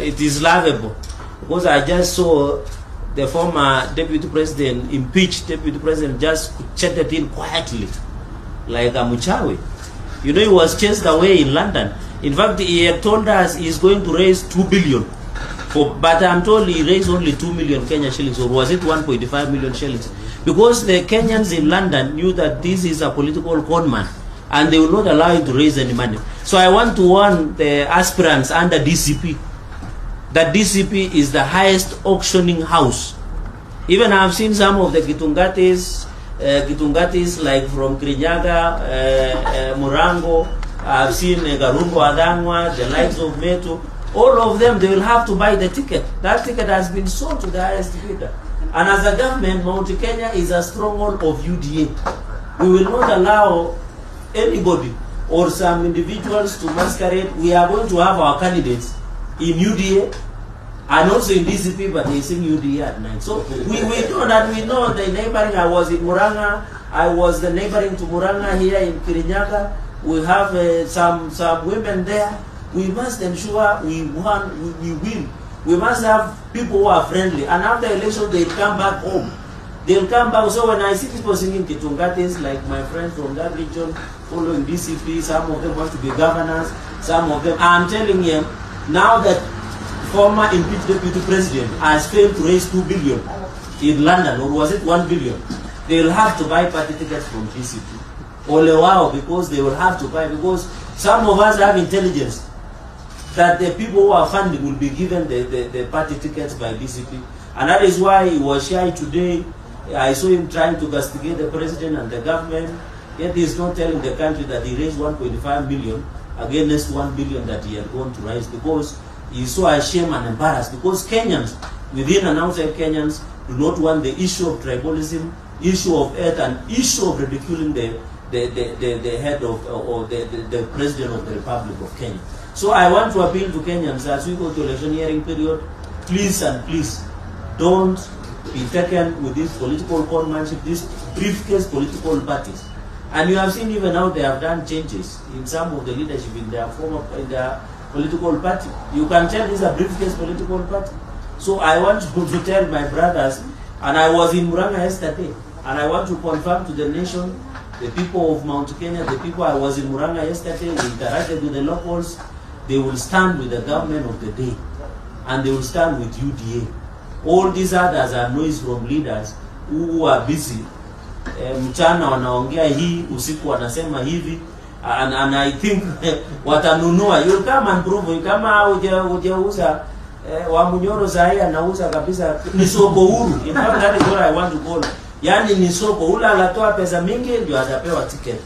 it is laughable because I just saw the former deputy president, impeached deputy president, just chatted in quietly like a muchawi. You know, he was chased away in London. In fact, he had told us he's going to raise 2 billion. But I'm told he raised only 2 million Kenya shillings, or was it 1.5 million shillings? Because the Kenyans in London knew that this is a political conman, and they will not allow him to raise any money. So I want to warn the aspirants under DCP that DCP is the highest auctioning house. Even I've seen some of the Gitungatis like from Kirinyaga, Murango, I've seen Garungo Adangwa, the likes of Metu. All of them, they will have to buy the ticket. That ticket has been sold to the highest bidder. And as a government, Mount Kenya is a stronghold of UDA. We will not allow anybody or some individuals to masquerade. We are going to have our candidates in UDA and also in DCP, but they sing UDA at night. So we know that, we know the neighboring. I was in Muranga. I was the neighboring to Muranga here in Kirinyaga. We have some women there. We must ensure we win. We must have people who are friendly. And after election, they'll come back home. They'll come back. So when I see people singing Kitungatis, like my friends from that region, following DCP, some of them want to be governors, some of them, I'm telling you, now that former impeached deputy president has failed to raise 2 billion in London, or was it 1 billion, they'll have to buy party tickets from DCP. Ole wow, because they will have to buy, because some of us have intelligence that the people who are funding will be given the party tickets by DCP. And that is why he was shy today. I saw him trying to castigate the president and the government, yet he is not telling the country that he raised 1.5 million against 1 billion that he had gone to raise, because he is so ashamed and embarrassed, because Kenyans, within and outside Kenyans, do not want the issue of tribalism, issue of earth, and issue of ridiculing the head of, or the president of the Republic of Kenya. So I want to appeal to Kenyans as we go to electioneering period, please and please, don't be taken with this political conmanship, these briefcase political parties. And you have seen even now they have done changes in some of the leadership in their political party. You can tell this is a briefcase political party. So I want to tell my brothers, and I was in Muranga yesterday, and I want to confirm to the nation, the people of Mount Kenya, the people, I was in Muranga yesterday, we interacted with the locals. They will stand with the government of the day, and they will stand with UDA. All these others are noise from leaders who are busy. Mchana wanaongea hii, usiku wanasema hivi, and I think watanunua. You'll come and prove. Kama hujauza Wamunyoro sahi anauza kabisa, ni soko huru. In fact, that is what I want to call. Yani ni soko, ule anatoa pesa mingi ndio atapewa ticket.